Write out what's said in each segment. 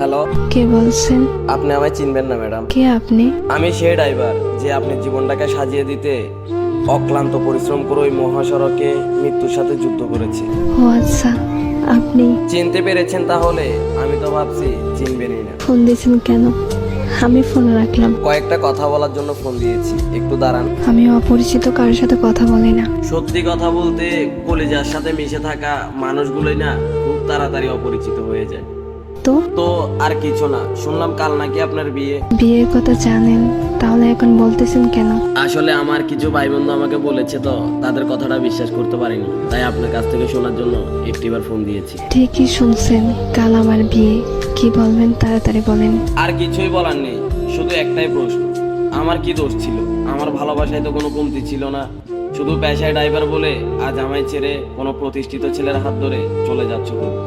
Hello, কে বলছেন? আপনি আমায় চিনবেন না ম্যাডাম। কে আপনি? আমি সেই ড্রাইভার যে আপনার জীবনটাকে সাজিয়ে দিতে অক্লান্ত পরিশ্রম করে ওই মহাসড়কে মৃত্যুর সাথে যুদ্ধ করেছে। ও আচ্ছা, আপনি চিনতে পেরেছেন তাহলে? আমি তো ভাবছি চিনবেনই না। ফোন দিয়েছেন কেন? আমি ফোন রাখলাম। কয়েকটা কথা বলার জন্য ফোন দিয়েছি, একটু দাঁড়ান। আমি অপরিচিত কারোর সাথে কথা বলি না। সত্যি কথা বলতে কলিজার সাথে মিশে থাকা মানুষগুলোই না খুব তাড়াতাড়ি অপরিচিত হয়ে যায়। তো তো আর কিছু না, শুনলাম কাল নাকি আপনার বিয়ে। বিয়ের কথা জানেন, তাহলে এখন বলতেছেন কেন? আসলে আমার কিছু ভাই বন্ধু আমাকে বলেছে, তো তাদের কথাটা বিশ্বাস করতে পারিনি, তাই আপনার কাছ থেকে শোনার জন্য একটিবার ফোন দিয়েছি। ঠিকই শুনছেন, কাল আমার বিয়ে। কি বলবেন তাড়াতাড়ি বলেন। আর কিছুই বলার নেই, শুধু একটাই প্রশ্ন, আমার কি দোষ ছিল? আমার ভালোবাসায় তো কোনো কমতি ছিল না, শুধু পেশায় ড্রাইভার বলে আজ আমায় ছেড়ে কোনো প্রতিষ্ঠিত ছেলের হাত ধরে চলে যাচ্ছ তুমি।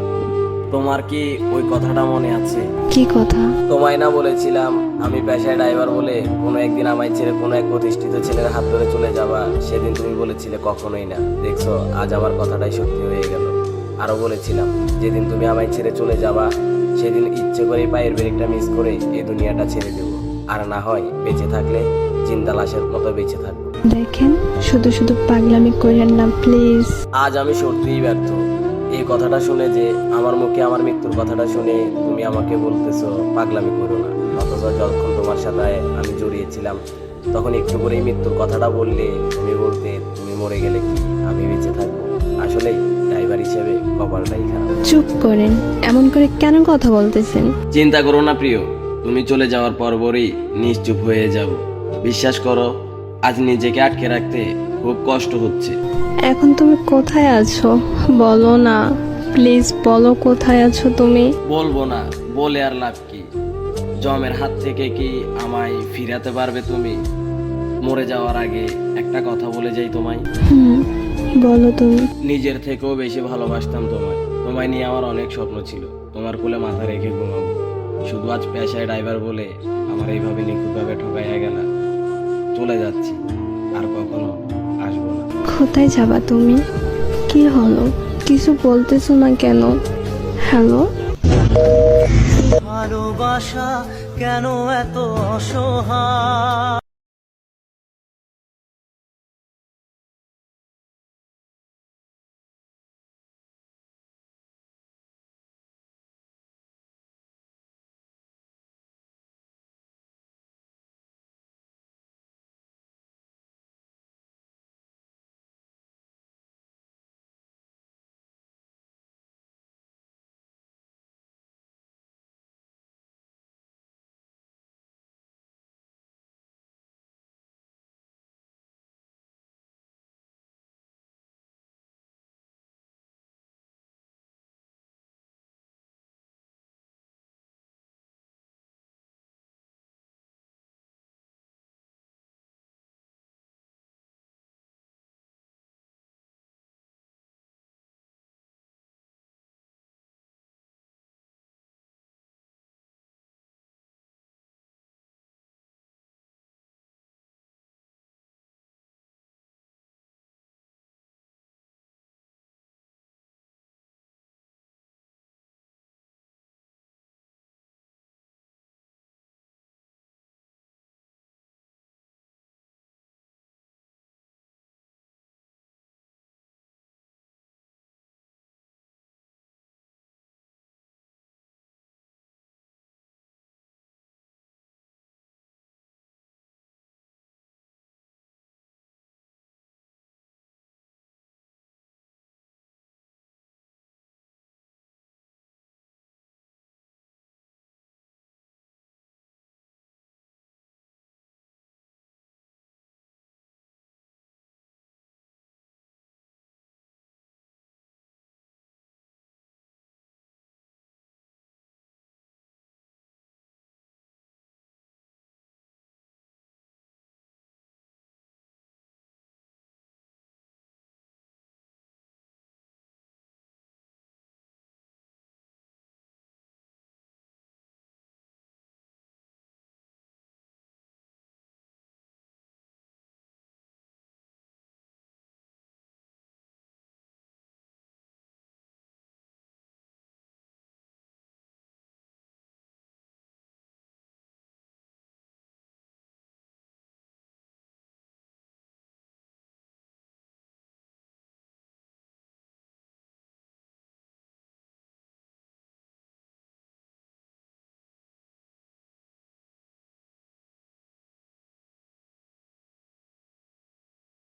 তোমার কি ওই কথাটা মনে আছে? কি কথা? তোমায় না বলেছিলাম আমি পেশায় ড্রাইভার বলে কোনো একদিন আমায় ছেড়ে কোনো এক প্রতিষ্ঠিত ছেলের হাত ধরে চলে যাবা? সেদিন তুমি বলেছিলে কখনোই না। দেখছো, আজ আমার কথাটাই সত্যি হয়ে গেল। আরো বলেছিলাম যেদিন তুমি আমায় ছেড়ে চলে যাবা সেদিন ইচ্ছে করে পায়ের ব্রেকটা মিস করে এই দুনিয়াটা ছেড়ে দেবো, আর না হয় বেঁচে থাকলে জিন্দা লাশের মতো বেঁচে থাকবো। দেখেন, শুধু শুধু পাগলামি করেন না প্লিজ। আজ আমি সত্যিই ব্যর্থ। এই কথাটা শুনে, যে আমার মুখে আমার মৃত্যুর কথাটা শুনে তুমি আমাকে বলতেছো পাগলামি করো না, অথচ যখন তোমার সাথে আমি জড়িয়েছিলাম তখন একটু করে মৃত্যুর কথাটা বললে তুমি বলতে তুমি মরে গেলে কি আমি বেঁচে থাকবো? আসলে ড্রাইভার হিসেবে কপালটাই খারাপ। চুপ করেন, এমন করে কেন কথা বলতেছেন? চিন্তা করো না প্রিয়, তুমি চলে যাওয়ার পরপরই নিশ্চুপ হয়ে যাব। বিশ্বাস করো, আজ নিজেকে আটকে রাখতে খুব কষ্ট হচ্ছে। এখন তুমি কোথায় আছো বলো না, প্লিজ বলো কোথায় আছো তুমি। বলবো না, বলে আর লাভ কি? জমের হাত থেকে কি আমায় ফিরাতে পারবে তুমি? মরে যাওয়ার আগে একটা কথা বলে যাই তোমায়, বলো তুমি। নিজের থেকেও বেশি ভালোবাসতাম তোমায়। তোমায় নিয়ে আমার অনেক স্বপ্ন ছিল, তোমার কোলে মাথা রেখে ঘুমাবো। শুধু আজ পেশায় ড্রাইভার বলে আমার এইভাবে নিখুঁতভাবে ঠকাইয়া গেলা। চলে যাচ্ছি, আর কখনো আসবো না। কোথায় যাবা তুমি? কি হলো, কিছু বলতেছো না কেন? হ্যালো, ভালোবাসা কেন এত অসহায়?